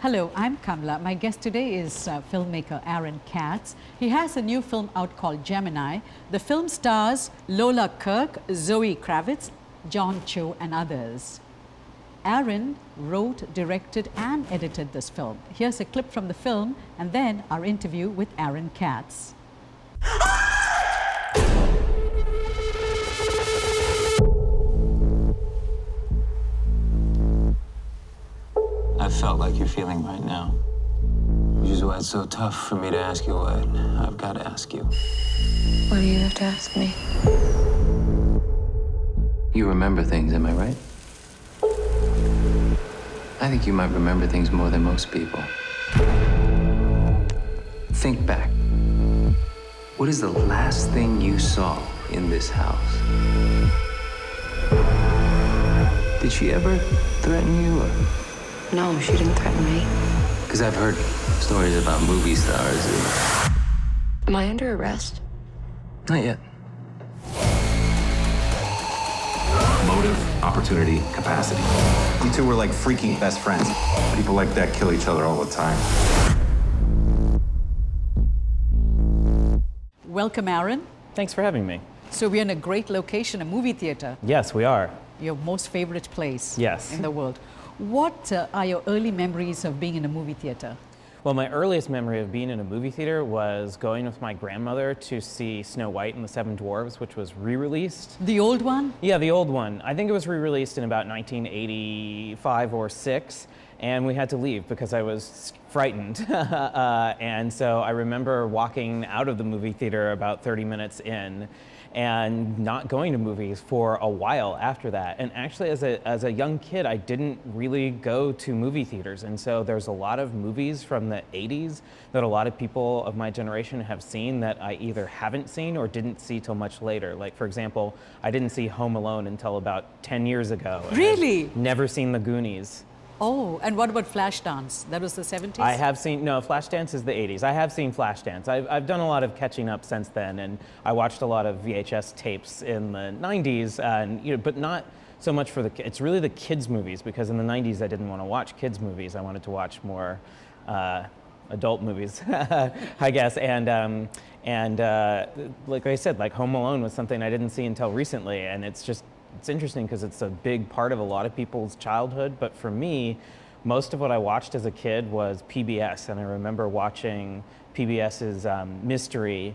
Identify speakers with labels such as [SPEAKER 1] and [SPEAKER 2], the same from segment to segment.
[SPEAKER 1] Hello, I'm Kamla. My guest today is filmmaker Aaron Katz. He has a new film out called Gemini. The film stars Lola Kirke, Zoe Kravitz, John Cho, and others. Aaron wrote, directed, and edited this film. Here's a clip from the film, and then our interview with Aaron Katz.
[SPEAKER 2] I felt like you're feeling right now, which is why it's so tough for me to ask you what I've got to ask you.
[SPEAKER 3] What do you have to ask me?
[SPEAKER 2] You remember things, am I right? I think you might remember things more than most people. Think back. What is the last thing you saw in this house? Did she ever threaten you?
[SPEAKER 3] No, she didn't threaten me.
[SPEAKER 2] Because I've heard stories about movie stars.
[SPEAKER 3] Am I under arrest?
[SPEAKER 2] Not yet.
[SPEAKER 4] Motive, opportunity, capacity. You two were like freaking best friends. People like that kill each other all the time.
[SPEAKER 1] Welcome, Aaron.
[SPEAKER 5] Thanks for having me.
[SPEAKER 1] So we're in a great location, a movie theater,
[SPEAKER 5] Yes, we are.
[SPEAKER 1] your most favorite place
[SPEAKER 5] Yes.
[SPEAKER 1] in the world. What are your early memories of being in a movie theater?
[SPEAKER 5] Well, my earliest memory of being in a movie theater was going with my grandmother to see Snow White and the Seven Dwarfs, which was re-released.
[SPEAKER 1] The old one?
[SPEAKER 5] Yeah, the old one. I think it was re-released in about 1985 or 6, and we had to leave because I was frightened. And so I remember walking out of the movie theater about 30 minutes in and not going to movies for a while after that. And actually, as a young kid, I didn't really go to movie theaters. And so there's a lot of movies from the 80s that a lot of people of my generation have seen that I either haven't seen or didn't see till much later. Like, for example, I didn't see Home Alone until about 10 years ago. And
[SPEAKER 1] Really?
[SPEAKER 5] I've never seen The Goonies.
[SPEAKER 1] Oh, and what about Flashdance? That was the 70s?
[SPEAKER 5] I have seen, no, Flashdance is the 80s. I have seen Flashdance. I've done a lot of catching up since then, and I watched a lot of VHS tapes in the 90s, and, you know, but not so much for it's really the kids' movies, because in the 90s I didn't want to watch kids' movies. I wanted to watch more adult movies, I guess, and like I said, like Home Alone was something I didn't see until recently, and it's interesting because it's a big part of a lot of people's childhood, but for me, most of what I watched as a kid was PBS, and I remember watching PBS's Mystery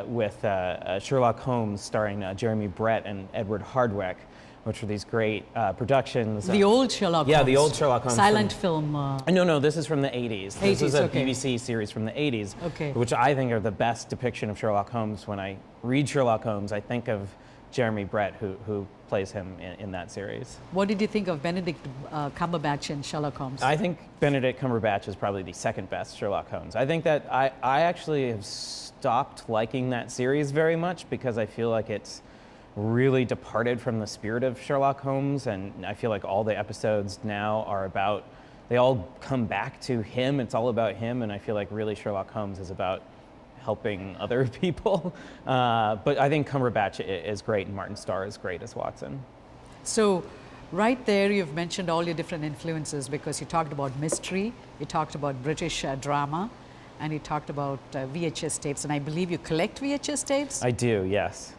[SPEAKER 5] with Sherlock Holmes starring Jeremy Brett and Edward Hardwicke, which were these great productions.
[SPEAKER 1] The old Sherlock Holmes?
[SPEAKER 5] Yeah, the old Sherlock Holmes.
[SPEAKER 1] Silent film.
[SPEAKER 5] No, this is from the 80s. This is a
[SPEAKER 1] okay.
[SPEAKER 5] BBC series from the 80s,
[SPEAKER 1] Okay.
[SPEAKER 5] which I think are the best depiction of Sherlock Holmes. When I read Sherlock Holmes, I think of Jeremy Brett, who plays him in that series.
[SPEAKER 1] What did you think of Benedict Cumberbatch in Sherlock Holmes?
[SPEAKER 5] I think Benedict Cumberbatch is probably the second best Sherlock Holmes. I think that I actually have stopped liking that series very much because I feel like it's really departed from the spirit of Sherlock Holmes, and I feel like all the episodes now are about, they all come back to him, it's all about him, and I feel like really Sherlock Holmes is about helping other people. But I think Cumberbatch is great, and Martin Starr is great as Watson.
[SPEAKER 1] So, right there you've mentioned all your different influences, because you talked about mystery, you talked about British drama, and you talked about VHS tapes, and I believe you collect VHS tapes?
[SPEAKER 5] I do, yes.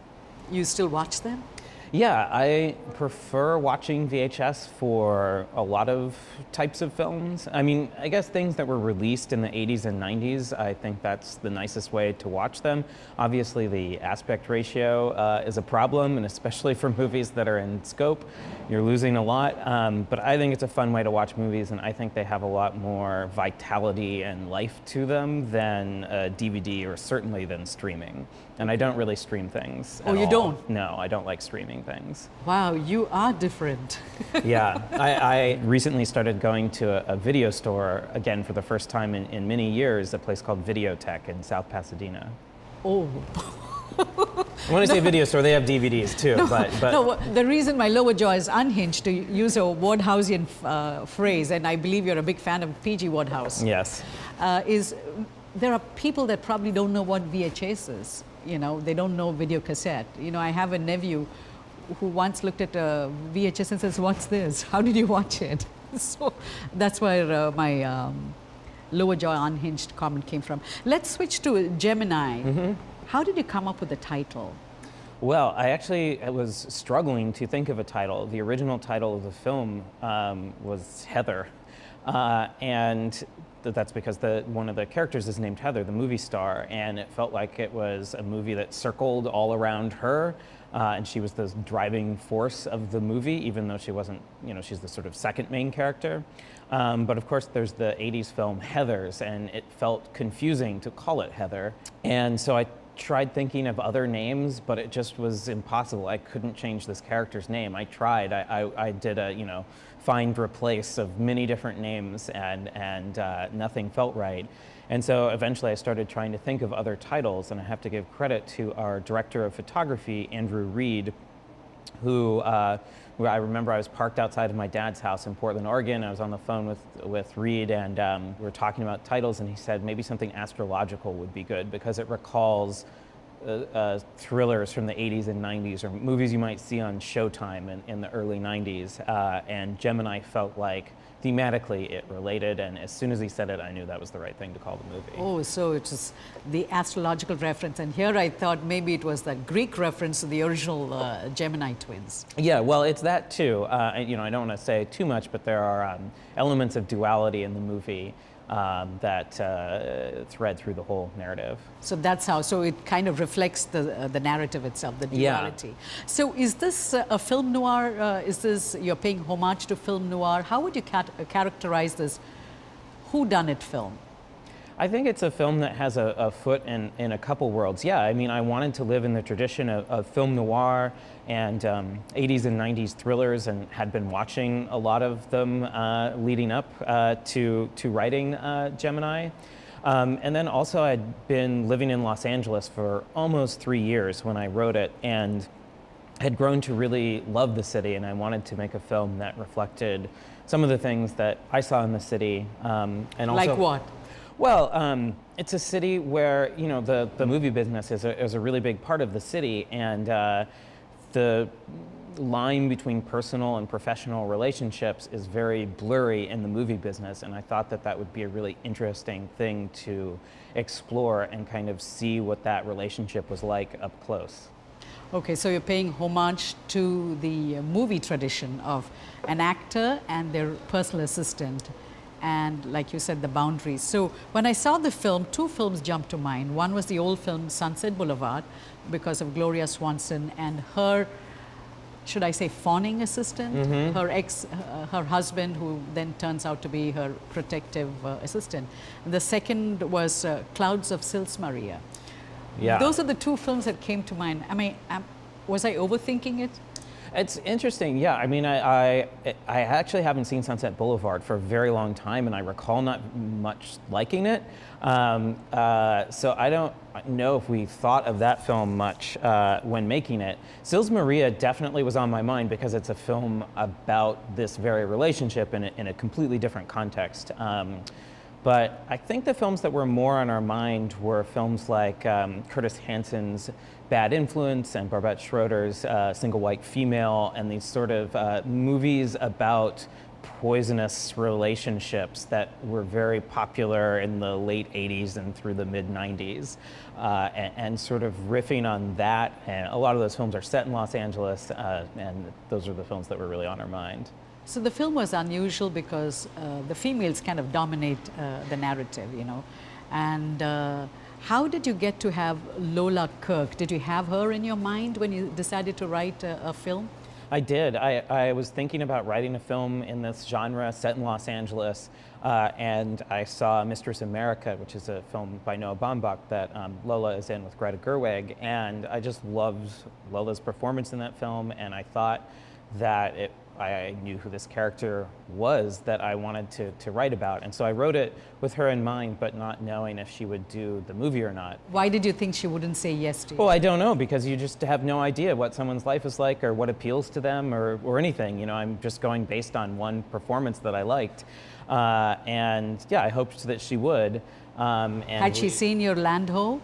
[SPEAKER 1] You still watch them?
[SPEAKER 5] Yeah, I prefer watching VHS for a lot of types of films. I mean, I guess things that were released in the 80s and 90s, I think that's the nicest way to watch them. Obviously, the aspect ratio is a problem, and especially for movies that are in scope, you're losing a lot. But I think it's a fun way to watch movies, and I think they have a lot more vitality and life to them than a DVD, or certainly than streaming. And I don't really stream things.
[SPEAKER 1] Oh, you
[SPEAKER 5] all.
[SPEAKER 1] don't?
[SPEAKER 5] No, I don't like streaming things.
[SPEAKER 1] Wow, you are different.
[SPEAKER 5] Yeah, I recently started going to a video store again for the first time in many years, a place called Videotech in South Pasadena.
[SPEAKER 1] Oh.
[SPEAKER 5] When I say video store, they have DVDs too, but
[SPEAKER 1] No, the reason my lower jaw is unhinged, to use a Wardhausian phrase, and I believe you're a big fan of P.G. Wodehouse,
[SPEAKER 5] yes.
[SPEAKER 1] is there are people that probably don't know what VHS is. You know, they don't know video cassette. You know, I have a nephew who once looked at a VHS and says, "What's this? How did you watch it?" So that's where my lower jaw unhinged comment came from. Let's switch to Gemini. How did you come up with the title?
[SPEAKER 5] Well, I was struggling to think of a title. The original title of the film was Heather, and that's because one of the characters is named Heather, the movie star, and it felt like it was a movie that circled all around her, and she was the driving force of the movie, even though she wasn't, she's the sort of second main character. But of course, there's the 80s film Heathers, and it felt confusing to call it Heather. And so I tried thinking of other names, but it just was impossible. I couldn't change this character's name. I tried. I did a, find replace of many different names, and nothing felt right. And so eventually I started trying to think of other titles, and I have to give credit to our director of photography, Andrew Reed, who I remember I was parked outside of my dad's house in Portland, Oregon. I was on the phone with Reed, and we were talking about titles, and he said maybe something astrological would be good because it recalls thrillers from the 80s and 90s, or movies you might see on Showtime in the early 90s. And Gemini felt like thematically it related, and as soon as he said it, I knew that was the right thing to call the movie.
[SPEAKER 1] Oh, so it was the astrological reference, and here I thought maybe it was the Greek reference to the original Gemini twins.
[SPEAKER 5] Yeah, well, it's that too. I don't want to say too much, but there are elements of duality in the movie that thread through the whole narrative.
[SPEAKER 1] So that's how, so it kind of reflects the narrative itself, the duality.
[SPEAKER 5] Yeah.
[SPEAKER 1] So is this a film noir? You're paying homage to film noir? How would you characterize this whodunit film?
[SPEAKER 5] I think it's a film that has a foot in a couple worlds. Yeah, I mean, I wanted to live in the tradition of film noir and 80s and 90s thrillers, and had been watching a lot of them leading up to writing Gemini. And then also I'd been living in Los Angeles for almost 3 years when I wrote it, and had grown to really love the city, and I wanted to make a film that reflected some of the things that I saw in the city. And also,
[SPEAKER 1] like what?
[SPEAKER 5] Well, it's a city where, the movie business is a really big part of the city, and the line between personal and professional relationships is very blurry in the movie business, and I thought that would be a really interesting thing to explore and kind of see what that relationship was like up close.
[SPEAKER 1] Okay, so you're paying homage to the movie tradition of an actor and their personal assistant, and like you said, the boundaries. So when I saw the film, two films jumped to mind. One was the old film Sunset Boulevard, because of Gloria Swanson and her, should I say, fawning assistant, her husband, who then turns out to be her protective assistant. And the second was Clouds of Sils Maria.
[SPEAKER 5] Yeah.
[SPEAKER 1] Those are the two films that came to mind. Was I overthinking it?
[SPEAKER 5] It's interesting, yeah. I mean, I actually haven't seen Sunset Boulevard for a very long time, and I recall not much liking it. So I don't know if we thought of that film much when making it. Sils Maria definitely was on my mind because it's a film about this very relationship in a completely different context. But I think the films that were more on our mind were films like Curtis Hanson's Bad Influence and Barbette Schroeder's Single White Female, and these sort of movies about poisonous relationships that were very popular in the late 80s and through the mid 90s, and sort of riffing on that. And a lot of those films are set in Los Angeles, and those are the films that were really on our mind.
[SPEAKER 1] So the film was unusual because the females kind of dominate the narrative, and how did you get to have Lola Kirke? Did you have her in your mind when you decided to write a film?
[SPEAKER 5] I did. I was thinking about writing a film in this genre set in Los Angeles, and I saw Mistress America, which is a film by Noah Baumbach that Lola is in with Greta Gerwig, and I just loved Lola's performance in that film, and I thought that I knew who this character was that I wanted to write about. And so I wrote it with her in mind, but not knowing if she would do the movie or not.
[SPEAKER 1] Why did you think she wouldn't say yes to you?
[SPEAKER 5] Well, I don't know, because you just have no idea what someone's life is like or what appeals to them or anything. I'm just going based on one performance that I liked. And yeah, I hoped that she would.
[SPEAKER 1] Had she seen your Land Ho?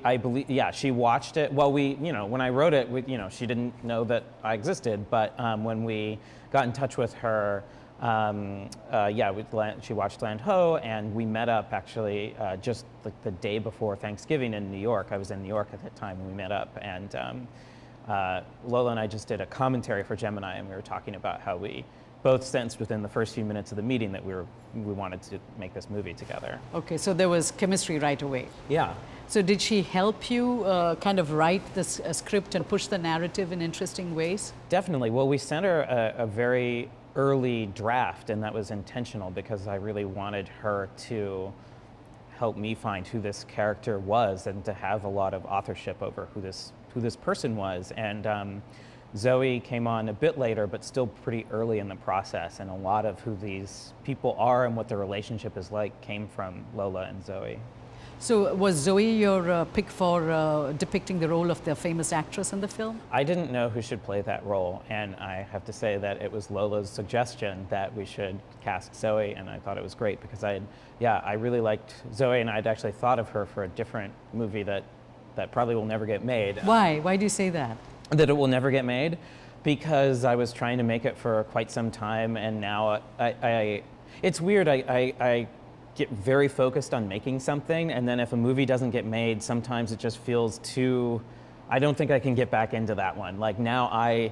[SPEAKER 5] I believe, yeah, she watched it. Well, when I wrote it, she didn't know that I existed, but when we got in touch with her She watched Land Ho, and we met up actually just like the day before Thanksgiving in New York. I was in New York at that time, and we met up. And Lola and I just did a commentary for Gemini, and we were talking about how we both sensed within the first few minutes of the meeting that we wanted to make this movie together.
[SPEAKER 1] Okay, so there was chemistry right away.
[SPEAKER 5] Yeah.
[SPEAKER 1] So did she help you kind of write this script and push the narrative in interesting ways?
[SPEAKER 5] Definitely. Well, we sent her a very early draft, and that was intentional because I really wanted her to help me find who this character was and to have a lot of authorship over who this person was. And Zoe came on a bit later, but still pretty early in the process, and a lot of who these people are and what their relationship is like came from Lola and Zoe.
[SPEAKER 1] So was Zoe your pick for depicting the role of the famous actress in the film?
[SPEAKER 5] I didn't know who should play that role, and I have to say that it was Lola's suggestion that we should cast Zoe, and I thought it was great because I really liked Zoe, and I'd actually thought of her for a different movie that probably will never get made.
[SPEAKER 1] Why? Why do you say that?
[SPEAKER 5] That it will never get made? Because I was trying to make it for quite some time, and now it's weird. I get very focused on making something, and then if a movie doesn't get made, sometimes it just feels too, I don't think I can get back into that one. Like now I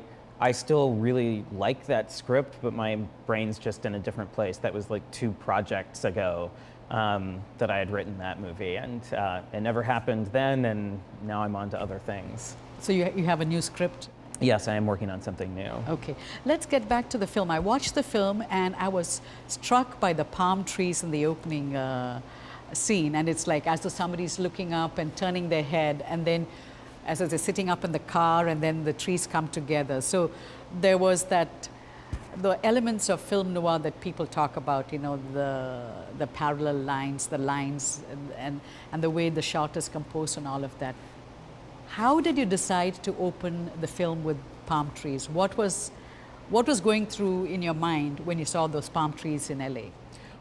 [SPEAKER 5] still really like that script, but my brain's just in a different place. That was like 2 projects ago that I had written that movie, and it never happened then, and now I'm on to other things.
[SPEAKER 1] So you have a new script?
[SPEAKER 5] Yes, I am working on something new.
[SPEAKER 1] Okay, let's get back to the film. I watched the film and I was struck by the palm trees in the opening scene, and it's like as though somebody's looking up and turning their head, and then as they're sitting up in the car, and then the trees come together. So there was the elements of film noir that people talk about, you know, the parallel lines, the lines, and the way the shot is composed and all of that. How did you decide to open the film with palm trees? What was going through in your mind when you saw those palm trees in LA?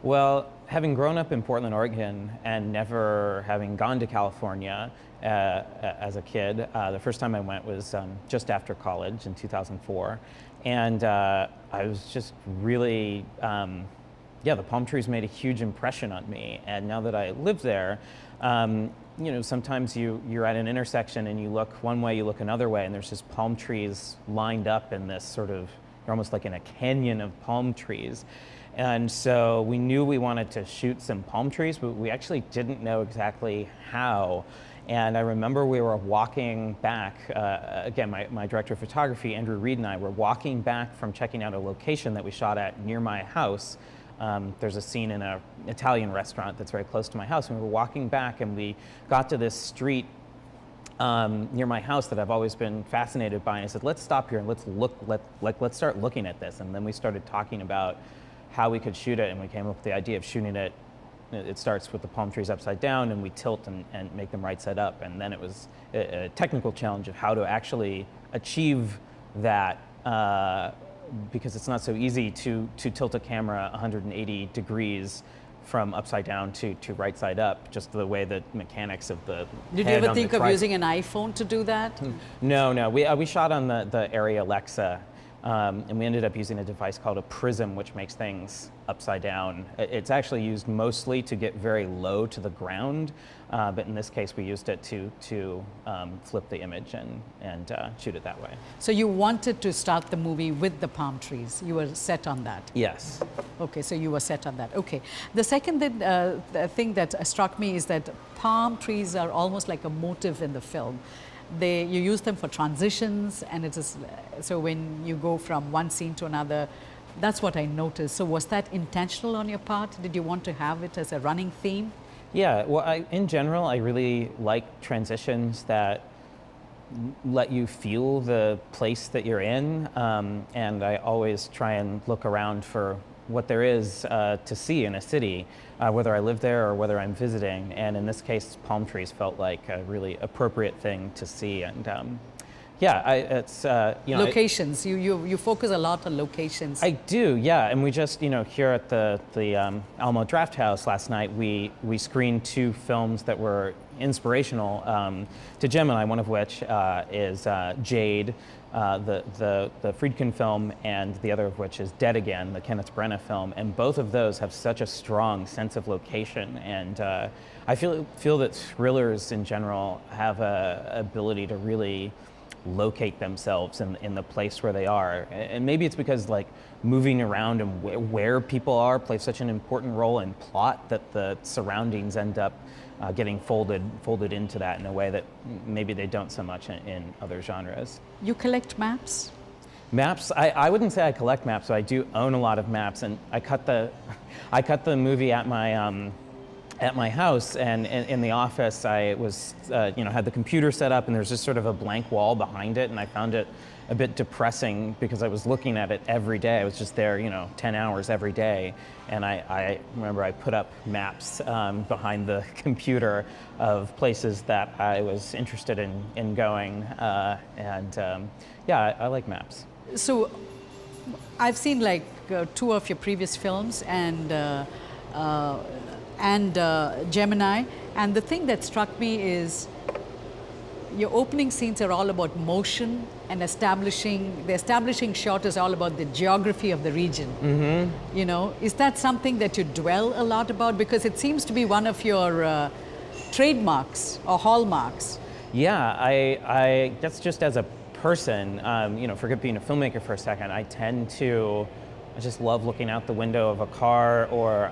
[SPEAKER 5] Well, having grown up in Portland, Oregon, and never having gone to California as a kid, the first time I went was just after college in 2004. And I was just really, the palm trees made a huge impression on me. And now that I live there, you know, sometimes you're at an intersection and you look one way, you look another way, and there's just palm trees lined up in this sort of, you're almost like in a canyon of palm trees. And so we knew we wanted to shoot some palm trees, but we actually didn't know exactly how. And I remember we were walking back, again, my director of photography, Andrew Reed, and I were walking back from checking out a location that we shot at near my house. There's a scene in an Italian restaurant that's very close to my house, and we were walking back and we got to this street near my house that I've always been fascinated by, and I said, let's stop here and let's start looking at this. And then we started talking about how we could shoot it, and we came up with the idea of shooting it. It starts with the palm trees upside down, and we tilt and make them right side up, and then it was a technical challenge of how to actually achieve that, because it's not so easy to tilt a camera 180 degrees from upside down to right side up, just the way the mechanics of the
[SPEAKER 1] Did you ever think of using an iPhone to do that?
[SPEAKER 5] No. We shot on the Arri Alexa, and we ended up using a device called a prism, which makes things upside down. It's actually used mostly to get very low to the ground, but in this case we used it to flip the image and shoot it that way.
[SPEAKER 1] So you wanted to start the movie with the palm trees. You were set on that?
[SPEAKER 5] Yes.
[SPEAKER 1] Okay, so you were set on that. Okay. The second thing that struck me is that palm trees are almost like a motif in the film. You use them for transitions, and it is so when you go from one scene to another, that's what I noticed. So was that intentional on your part? Did you want to have it as a running theme?
[SPEAKER 5] Yeah, well, in general, I really like transitions that let you feel the place that you're in, and I always try and look around for what there is to see in a city, whether I live there or whether I'm visiting. And in this case, palm trees felt like a really appropriate thing to see. And it's
[SPEAKER 1] locations. You focus a lot on locations.
[SPEAKER 5] I do, yeah. And we just here at the Alamo Draft House last night, we screened 2 films that were inspirational to Gemini. One of which is Jade. the Friedkin film, and the other of which is Dead Again, the Kenneth Branagh film, and both of those have such a strong sense of location. And I feel that thrillers in general have a ability to really locate themselves in the place where they are. And maybe it's because like moving around and where people are plays such an important role in plot that the surroundings end up getting folded into that in a way that maybe they don't so much in other genres.
[SPEAKER 1] You collect maps?
[SPEAKER 5] Maps, I wouldn't say I collect maps, but I do own a lot of maps, and I cut the movie at my house, and in the office I was, had the computer set up, and there's just sort of a blank wall behind it, and I found it a bit depressing because I was looking at it every day. I was just there, 10 hours every day, and I remember I put up maps behind the computer of places that I was interested in going, I like maps.
[SPEAKER 1] So I've seen like two of your previous films and Gemini, and the thing that struck me is your opening scenes are all about motion and the establishing shot is all about the geography of the region. Mm-hmm. Is that something that you dwell a lot about? Because it seems to be one of your trademarks or hallmarks.
[SPEAKER 5] Yeah, I guess just as a person, forget being a filmmaker for a second, I just love looking out the window of a car, or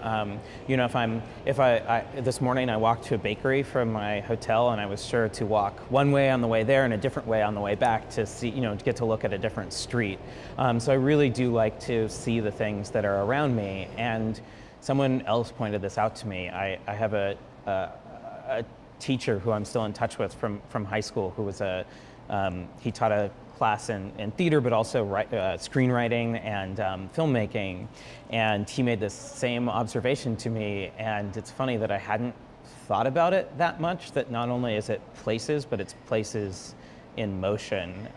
[SPEAKER 5] this morning I walked to a bakery from my hotel, and I was sure to walk one way on the way there and a different way on the way back to see, to get to look at a different street. So I really do like to see the things that are around me. And someone else pointed this out to me. I have a teacher who I'm still in touch with from high school, who was he taught a class in theater, but also screenwriting and filmmaking. And he made this same observation to me, and it's funny that I hadn't thought about it that much, that not only is it places, but it's places in motion.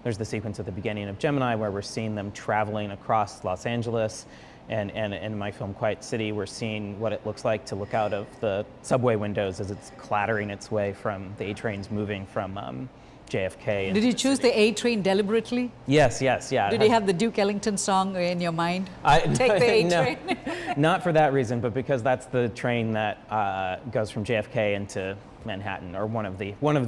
[SPEAKER 5] There's the sequence at the beginning of Gemini where we're seeing them traveling across Los Angeles, and in my film Quiet City, we're seeing what it looks like to look out of the subway windows as it's clattering its way from the A trains moving from JFK.
[SPEAKER 1] Did you choose the A train deliberately?
[SPEAKER 5] Yes, yeah.
[SPEAKER 1] Did you have the Duke Ellington song in your mind? Take the A train?
[SPEAKER 5] Not for that reason, but because that's the train that goes from JFK into Manhattan, or one of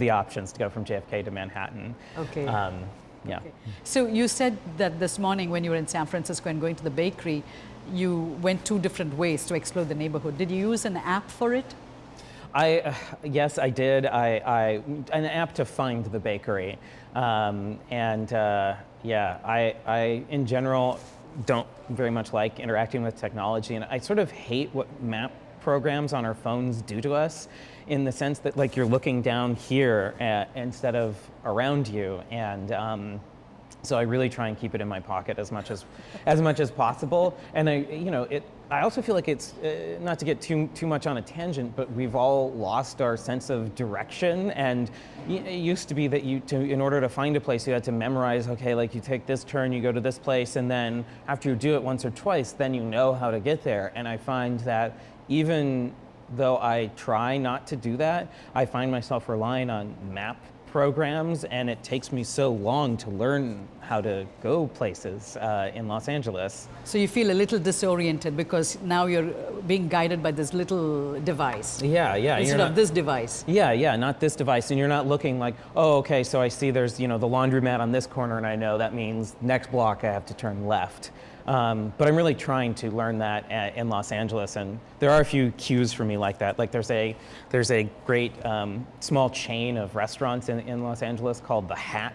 [SPEAKER 5] the options to go from JFK to Manhattan.
[SPEAKER 1] Okay.
[SPEAKER 5] Yeah.
[SPEAKER 1] Okay. So you said that this morning when you were in San Francisco and going to the bakery, you went two different ways to explore the neighborhood. Did you use an app for it?
[SPEAKER 5] Yes, I did. An app to find the bakery, I in general don't very much like interacting with technology, and I sort of hate what map programs on our phones do to us, in the sense that like you're looking down here instead of around you, and so I really try and keep it in my pocket as much as possible. And I also feel like it's not to get too much on a tangent, but we've all lost our sense of direction. And it used to be that in order to find a place, you had to memorize. Okay, like you take this turn, you go to this place, and then after you do it once or twice, then you know how to get there. And I find that even though I try not to do that, I find myself relying on map programs, and it takes me so long to learn how to go places in Los Angeles.
[SPEAKER 1] So you feel a little disoriented because now you're being guided by this little device.
[SPEAKER 5] Yeah.
[SPEAKER 1] Instead of this device.
[SPEAKER 5] Yeah, not this device, and you're not looking like, oh, okay, so I see there's the laundromat on this corner, and I know that means next block I have to turn left. But I'm really trying to learn that in Los Angeles, and there are a few cues for me like that. Like there's a great small chain of restaurants in Los Angeles called The Hat,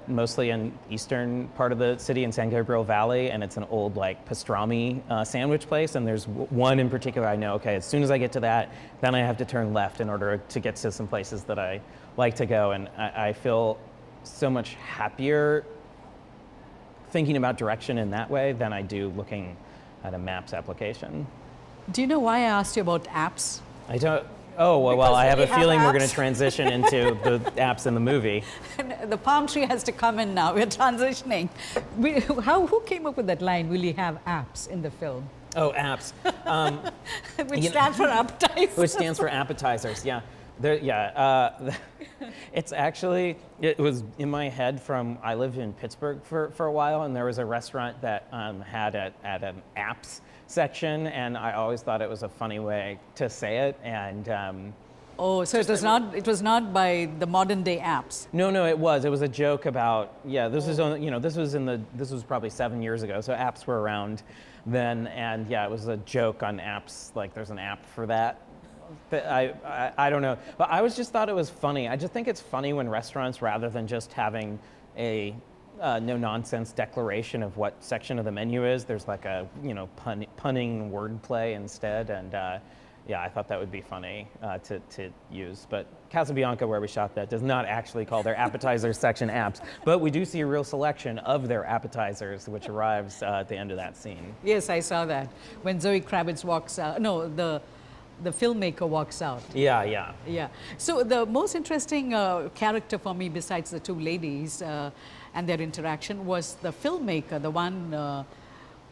[SPEAKER 5] mostly in eastern part of the city in San Gabriel Valley, and it's an old like pastrami sandwich place. And there's one in particular I know, okay, as soon as I get to that, then I have to turn left in order to get to some places that I like to go, and I feel so much happier thinking about direction in that way than I do looking at a maps application.
[SPEAKER 1] Do you know why I asked you about apps?
[SPEAKER 5] I don't. Oh, well, I have a feeling we're going to transition into the apps in the movie.
[SPEAKER 1] The palm tree has to come in now. We're transitioning. Who came up with that line, will you have apps in the film?
[SPEAKER 5] Oh, apps.
[SPEAKER 1] Which stands for appetizers.
[SPEAKER 5] Which stands for appetizers, yeah. It's actually, it was in my head from, I lived in Pittsburgh for a while, and there was a restaurant that had an apps section, and I always thought it was a funny way to say it, and
[SPEAKER 1] Oh, so it was not by the modern day apps.
[SPEAKER 5] no, it was a joke about, yeah, this is, this was probably 7 years ago, so apps were around then, and yeah, it was a joke on apps, like there's an app for that. But I don't know, but I just thought it was funny. I just think it's funny when restaurants, rather than just having a no-nonsense declaration of what section of the menu is, there's like a, punning wordplay instead, and yeah, I thought that would be funny to use. But Casabianca, where we shot that, does not actually call their appetizers section apps, but we do see a real selection of their appetizers, which arrives at the end of that scene.
[SPEAKER 1] Yes, I saw that. When Zoe Kravitz walks out, no, the filmmaker walks out.
[SPEAKER 5] Yeah.
[SPEAKER 1] Yeah. So the most interesting character for me, besides the two ladies and their interaction, was the filmmaker, the one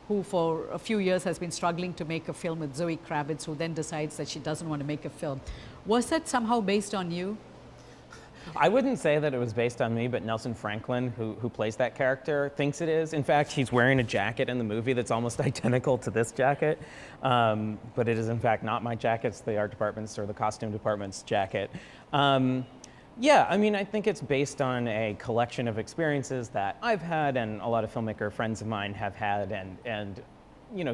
[SPEAKER 1] who for a few years has been struggling to make a film with Zoe Kravitz, who then decides that she doesn't want to make a film. Was that somehow based on you?
[SPEAKER 5] I wouldn't say that it was based on me, but Nelson Franklin, who plays that character, thinks it is. In fact, he's wearing a jacket in the movie that's almost identical to this jacket, but it is in fact not my jacket. It's the art department's or the costume department's jacket. Yeah, I mean, I think it's based on a collection of experiences that I've had and a lot of filmmaker friends of mine have had, and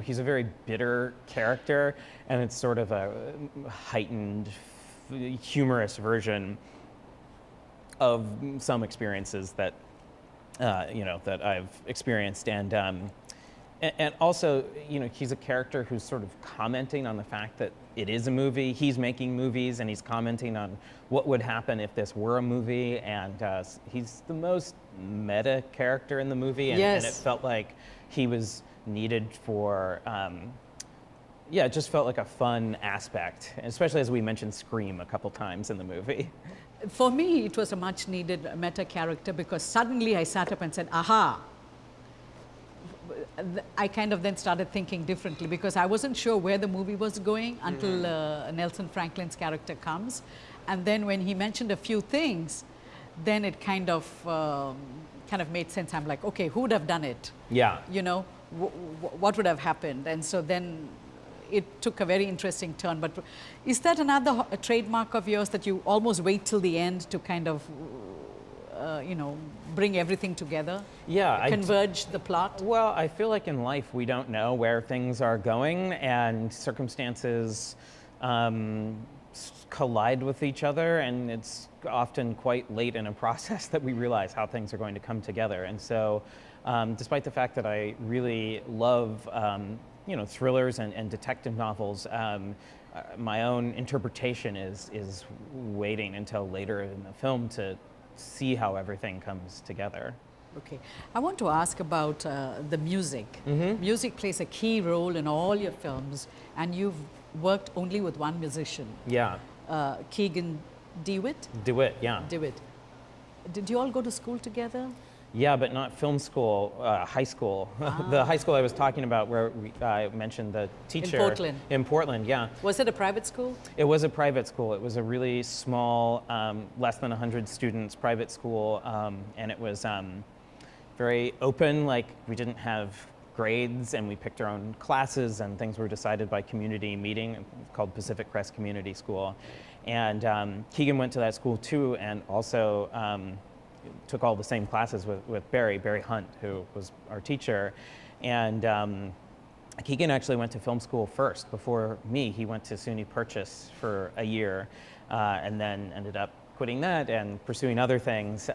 [SPEAKER 5] he's a very bitter character, and it's sort of a heightened, humorous version of some experiences that that I've experienced, and also he's a character who's sort of commenting on the fact that it is a movie. He's making movies, and he's commenting on what would happen if this were a movie, and he's the most meta character in the movie, and,
[SPEAKER 1] yes.
[SPEAKER 5] And it felt like he was needed for. Yeah, it just felt like a fun aspect, especially as we mentioned Scream a couple times in the movie.
[SPEAKER 1] For me, it was a much needed meta character, because suddenly I sat up and said, aha. I kind of then started thinking differently, because I wasn't sure where the movie was going until Nelson Franklin's character comes. And then when he mentioned a few things, then it kind of made sense. I'm like, okay, who would have done it?
[SPEAKER 5] Yeah.
[SPEAKER 1] What would have happened? And so then it took a very interesting turn. But is that another trademark of yours, that you almost wait till the end to kind of, bring everything together?
[SPEAKER 5] Yeah.
[SPEAKER 1] Converge the plot?
[SPEAKER 5] Well, I feel like in life we don't know where things are going, and circumstances collide with each other, and it's often quite late in a process that we realize how things are going to come together. And so despite the fact that I really love thrillers and detective novels, my own interpretation is waiting until later in the film to see how everything comes together.
[SPEAKER 1] Okay. I want to ask about the music.
[SPEAKER 5] Mm-hmm.
[SPEAKER 1] Music plays a key role in all your films, and you've worked only with one musician.
[SPEAKER 5] Yeah.
[SPEAKER 1] Keegan DeWitt?
[SPEAKER 5] DeWitt, yeah.
[SPEAKER 1] DeWitt. Did you all go to school together?
[SPEAKER 5] Yeah, but not film school, high school. The high school I was talking about, where I mentioned the teacher.
[SPEAKER 1] In Portland?
[SPEAKER 5] In Portland, yeah.
[SPEAKER 1] Was it a private school?
[SPEAKER 5] It was a private school. It was a really small, less than 100 students private school, and it was very open. Like, we didn't have grades, and we picked our own classes, and things were decided by community meeting, called Pacific Crest Community School. And Keegan went to that school too, and also took all the same classes with Barry Hunt, who was our teacher. And Keegan actually went to film school first before me. He went to SUNY Purchase for a year, and then ended up quitting that and pursuing other things.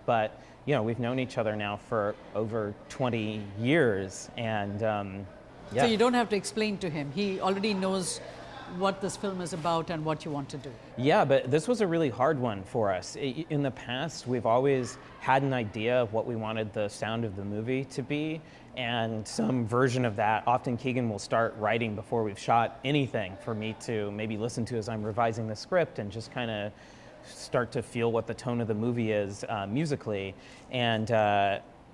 [SPEAKER 5] But we've known each other now for over 20 years, and yeah.
[SPEAKER 1] So you don't have to explain to him. He already knows what this film is about and what you want to do.
[SPEAKER 5] Yeah, but this was a really hard one for us. In the past, we've always had an idea of what we wanted the sound of the movie to be, and some version of that. Often Keegan will start writing before we've shot anything for me to maybe listen to as I'm revising the script, and just kind of start to feel what the tone of the movie is musically. And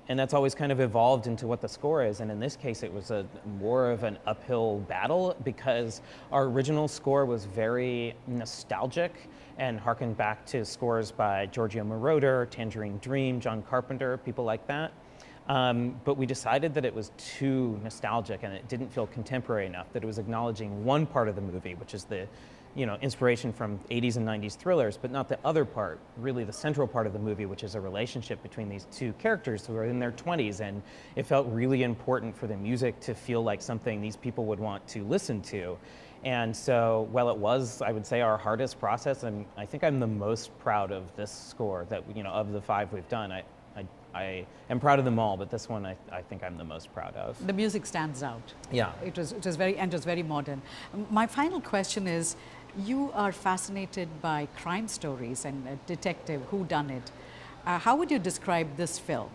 [SPEAKER 5] and that's always kind of evolved into what the score is. And in this case, it was more of an uphill battle because our original score was very nostalgic and harkened back to scores by Giorgio Moroder, Tangerine Dream, John Carpenter, people like that. But we decided that it was too nostalgic and it didn't feel contemporary enough, that it was acknowledging one part of the movie, which is the inspiration from 80s and 90s thrillers, but not the other part, really the central part of the movie, which is a relationship between these two characters who are in their 20s. And it felt really important for the music to feel like something these people would want to listen to. And so, while it was, I would say, our hardest process, and I think I'm the most proud of this score that, of the 5 we've done. I am proud of them all, but this one I think I'm the most proud of.
[SPEAKER 1] The music stands out.
[SPEAKER 5] Yeah.
[SPEAKER 1] It was very modern. My final question is, you are fascinated by crime stories and a detective whodunit. How would you describe this film?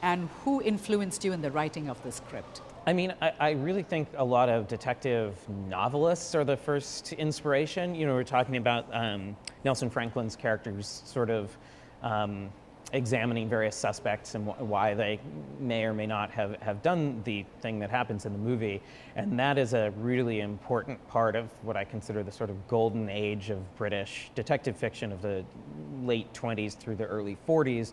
[SPEAKER 1] And who influenced you in the writing of the script?
[SPEAKER 5] I mean, I really think a lot of detective novelists are the first inspiration. We're talking about Nelson Franklin's characters sort of examining various suspects and why they may or may not have done the thing that happens in the movie. And that is a really important part of what I consider the sort of golden age of British detective fiction of the late 20s through the early 40s.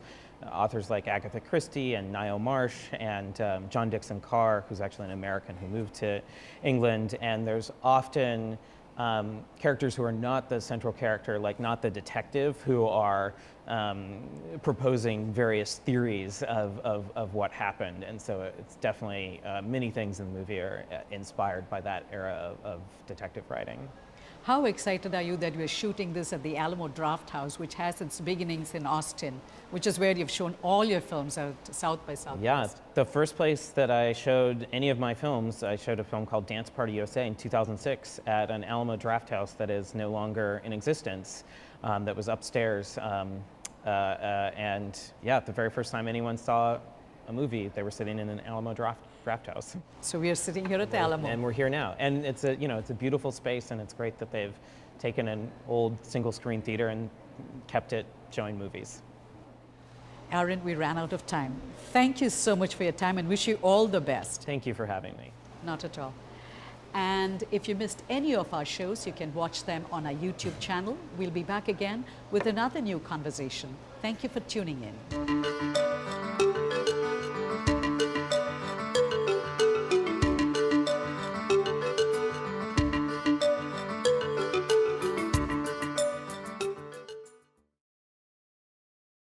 [SPEAKER 5] Authors like Agatha Christie and Niall Marsh and John Dixon Carr, who's actually an American who moved to England. And there's often characters who are not the central character, like not the detective, who are proposing various theories of what happened. And so it's definitely, many things in the movie are inspired by that era of detective writing.
[SPEAKER 1] How excited are you that you're shooting this at the Alamo Drafthouse, which has its beginnings in Austin, which is where you've shown all your films at South by Southwest?
[SPEAKER 5] Yeah, the first place that I showed any of my films, I showed a film called Dance Party USA in 2006 at an Alamo Drafthouse that is no longer in existence, that was upstairs. And yeah, the very first time anyone saw a movie, they were sitting in an Alamo Drafthouse.
[SPEAKER 1] So we are sitting here at the Alamo.
[SPEAKER 5] And we're here now. And it's it's a beautiful space, and it's great that they've taken an old single screen theater and kept it showing movies.
[SPEAKER 1] Aaron, we ran out of time. Thank you so much for your time and wish you all the best.
[SPEAKER 5] Thank you for having me.
[SPEAKER 1] Not at all. And if you missed any of our shows, you can watch them on our YouTube channel. We'll be back again with another new conversation. Thank you for tuning in.